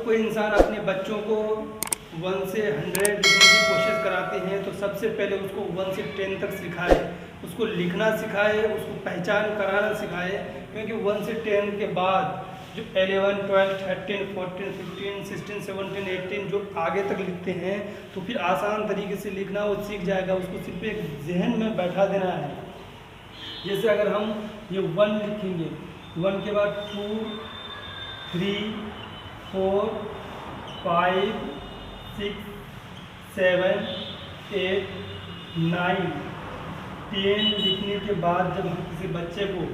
कोई इंसान अपने बच्चों को 1 से 100 लिखने की कोशिश कराते हैं तो सबसे पहले उसको 1 से 10 तक सिखाए, उसको लिखना सिखाए, उसको पहचान कराना सिखाए। क्योंकि 1 से 10 के बाद जो 11, 12, 13, 14, 15, 16, 17, 18 जो आगे तक लिखते हैं तो फिर आसान तरीके से लिखना वो सीख जाएगा। उसको सिर्फ एक जहन में बैठा देना है। जैसे अगर हम ये 1 लिखेंगे, 1 के बाद 2, 3, 4, 5, 6, 7, 8, 9, 10 लिखने के बाद जब हम किसी बच्चे को,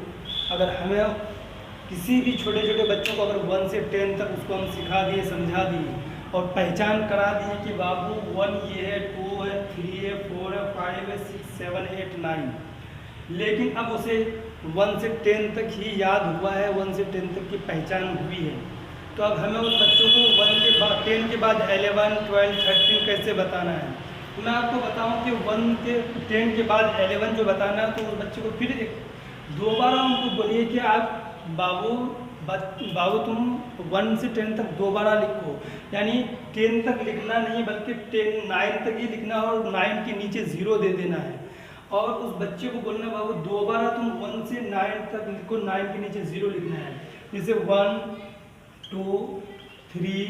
अगर हमें किसी भी छोटे छोटे बच्चों को अगर 1 से 10 तक उसको हम सिखा दिए, समझा दिए और पहचान करा दिए कि बाबू 1 ये है, 2 है, 3 है, 4 है, 5 है, 6, 7, 8, 9, लेकिन अब उसे 1 से 10 तक ही याद हुआ है, 1 से 10 तक की पहचान हुई है। तो अब हमें उस बच्चों को 1 के बाद 10 के बाद 11, 12, 13 कैसे बताना है। तो मैं आपको बताऊं कि 1 के 10 के बाद 11 जो बताना है तो उस बच्चे को फिर दोबारा उनको बोलिए कि आप बाबू तुम 1 से 10 तक दोबारा लिखो, यानी 10 तक लिखना नहीं बल्कि 9 तक ही लिखना और 9 के नीचे 0 दे देना है। और उस बच्चे को बोलना बाबू दोबारा तुम 1 से 9 तक लिखो, 9 के नीचे 0 लिखना है। जैसे 1, 2, 3,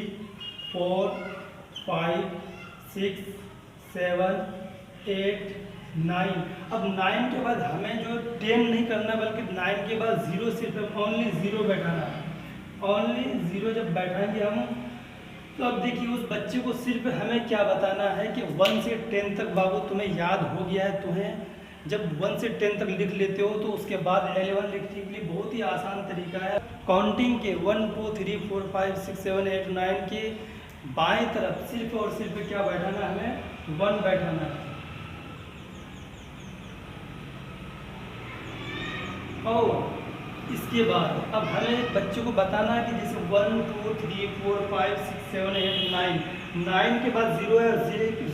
4, 5, 6, 7, 8, 9। अब 9 के बाद हमें जो 10 नहीं करना बल्कि 9 के बाद 0 सिर्फ ओनली 0 बैठाना है। ओनली 0 जब बैठाएंगे हम तो अब देखिए उस बच्चे को सिर्फ हमें क्या बताना है कि 1 से 10 तक बाबू तुम्हें याद हो गया है। तुम्हें जब 1 से 10 तक लिख लेते हो तो उसके बाद 11 लिखने के लिए बहुत ही आसान तरीका है। काउंटिंग के 1, 2, 3, 4, 5, 6, 7, 8, 9 के बाएं तरफ सिर्फ और सिर्फ क्या बैठाना है, हमें 1 बैठाना है। और इसके बाद अब हमें बच्चों को बताना है कि जैसे 1, 2, 3, 4, 5, 6, 7, 8, 9, 9 के बाद 0 है और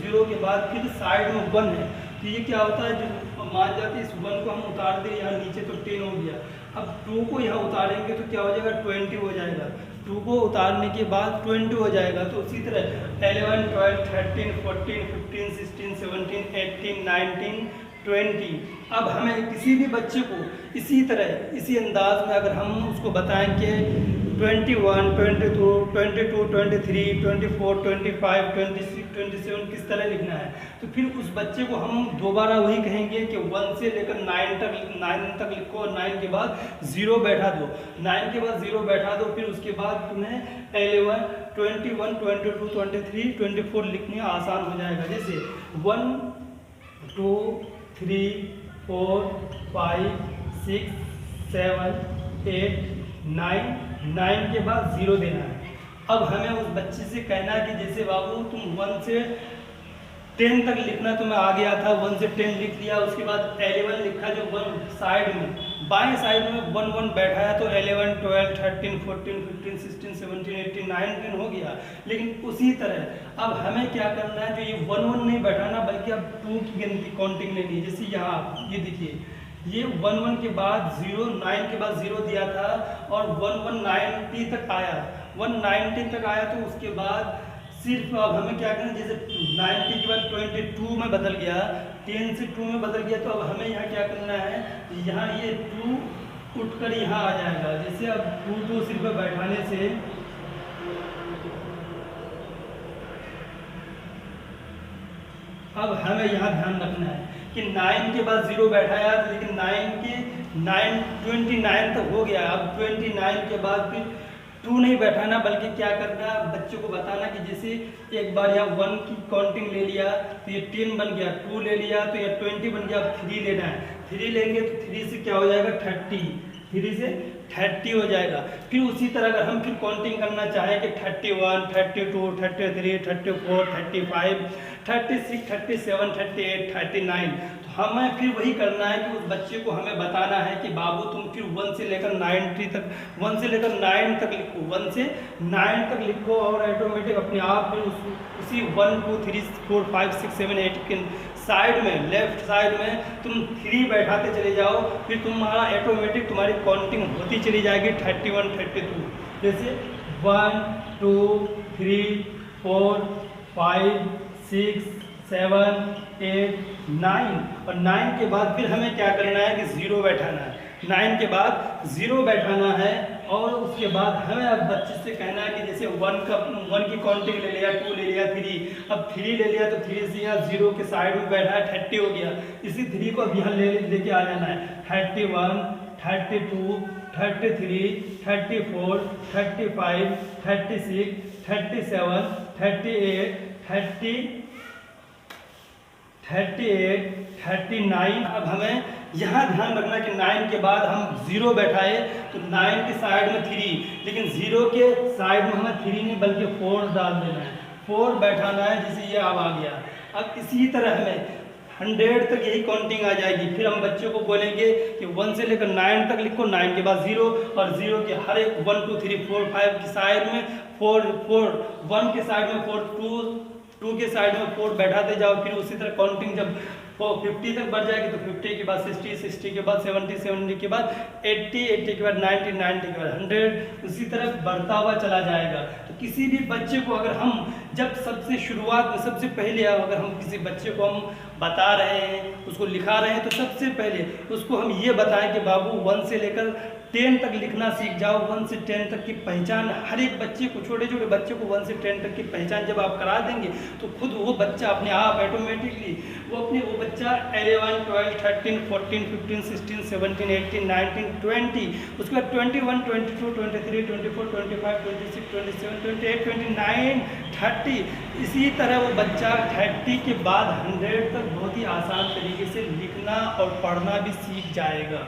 0 के बाद फिर साइड में 1 है। तो ये क्या होता है, जो मान जाते इस 1 को हम उतार दें यहाँ नीचे तो 10 हो गया। अब 2 को यहाँ उतारेंगे तो क्या हो जाएगा, 20 हो जाएगा। 2 को उतारने के बाद 20 हो जाएगा। तो उसी तरह 11, 12, 13, 14, 15, 16, 17, 18, 19, 20। अब हमें किसी भी बच्चे को इसी तरह इसी अंदाज में अगर हम उसको बताएं कि 21, 22, 22, 23, 24, 25, 26, 27 किस तरह लिखना है, तो फिर उस बच्चे को हम दोबारा वही कहेंगे कि 1 से लेकर 9 तक लिखो और 9 के बाद 0 बैठा दो। 9 के बाद 0 बैठा दो, फिर उसके बाद तुम्हें 11, 21, 22, 23, 24 लिखने आसान हो जाएगा। जैसे 1, 2, 3, 4, 5, 6, 7, 8, 9 के बाद 0 देना है। अब हमें उस बच्चे से कहना है कि जैसे बाबू तुम 1 से 10 तक लिखना तुम्हें आ गया था, 1 से 10 लिख लिया, उसके बाद 11 लिखा जो 1 साइड में बाएं साइड में 1, 1 बैठाया तो 11, 12, 13, 14, 15, 16, 17, 18, 19 हो गया। लेकिन उसी तरह अब हमें क्या करना है, जो ये 1, 1 नहीं बैठाना बल्कि अब 2 की गिनती काउंटिंग लेनी है। जैसे यहाँ ये देखिए, ये 1, 1 के बाद 0, 9 के बाद 0 दिया था और 1, 1 90 तक आया, 190 तक आया। तो उसके बाद सिर्फ अब हमें क्या करना, जैसे 90 के बाद 22 में बदल गया, 10 से 2 में बदल गया, तो अब हमें यहाँ क्या करना है, यहाँ ये 2 उठकर यहाँ आ जाएगा। जैसे अब 2 सिर्फ बैठाने से अब हमें यहाँ ध्यान रखना है कि 9 के बाद 0 बैठाया लेकिन 29 तक हो गया। अब 29 के बाद फिर 2 नहीं बैठाना बल्कि क्या करना, बच्चों को बताना कि जैसे एक बार यहाँ 1 की काउंटिंग ले लिया तो ये 10 बन गया, 2 ले लिया तो ये 20 बन गया। 3 लेना है, 3 लेंगे तो 3 से क्या हो जाएगा 30, 3 से 30 हो जाएगा। फिर उसी तरह अगर हम फिर काउंटिंग करना चाहें कि 31, 32, 33, 34, 35, 36, 37, 38, 39, तो हमें फिर वही करना है कि उस बच्चे को हमें बताना है कि बाबू तुम फिर 1 से लेकर 90 तक, 1 से लेकर 9 तक लिखो, 1 से 9 तक लिखो और ऑटोमेटिक अपने आप फिर उसी 1, 2, 3, 4, 5, 6, 7, 8 के साइड में, लेफ्ट साइड में तुम 3 बैठाते चले जाओ, फिर तुम्हारा ऑटोमेटिक तुम्हारी काउंटिंग होती चली जाएगी 31, 32। जैसे 1 2 3 4 5 6 7 8 9 और 9 के बाद फिर हमें क्या करना है कि 0 बैठाना है। 9 के बाद 0 बैठाना है और उसके बाद हमें अब बच्चे से कहना है कि जैसे 1 की काउंटिंग ले लिया, 2 ले लिया, 3, अब 3 ले लिया तो 3 से यहाँ 0 के साइड में बैठा है 30 हो गया। इसी 3 को अब यहाँ लेके आ जाना है 31 32 33 34 35 36 37 38 39। अब हमें यहाँ ध्यान रखना कि 9 के बाद हम 0 बैठाए तो 9 के साइड में 3, लेकिन 0 के साइड में हमें 3 नहीं बल्कि 4 डाल देना है, 4 बैठाना है, जिसे ये अब आ गया। अब इसी तरह हमें 100 तक यही काउंटिंग आ जाएगी। फिर हम बच्चों को बोलेंगे कि 1 से लेकर 9 तक लिखो, 9 के बाद 0 और 0 के हर एक 1 2 3 4 5 के साइड में 4 1 के साइड में 4 2 के साइड में 4 बैठाते जाओ। फिर उसी तरह काउंटिंग जब 50 तक बढ़ जाएगी तो 50 के बाद 60 के बाद 70 के बाद 80 के बाद 90 के बाद 100, उसी तरह बढ़ता हुआ चला जाएगा। तो किसी भी बच्चे को अगर हम जब सबसे शुरुआत में सबसे पहले अगर हम किसी बच्चे को हम बता रहे हैं, उसको लिखा रहे हैं, तो सबसे पहले उसको हम ये बताएं कि बाबू 1 से लेकर 10 तक लिखना सीख जाओ। 1 से 10 तक की पहचान हर एक बच्चे को, छोटे छोटे बच्चे को 1 से 10 तक की पहचान जब आप करा देंगे तो खुद वो बच्चा अपने आप ऑटोमेटिकली वो बच्चा 11 12 13 14 15 16 17 18 19 20, उसके बाद 21 22 23 24 25 26 27 28 29 30, इसी तरह वो बच्चा 30 के बाद 100 तक बहुत ही आसान तरीके से लिखना और पढ़ना भी सीख जाएगा।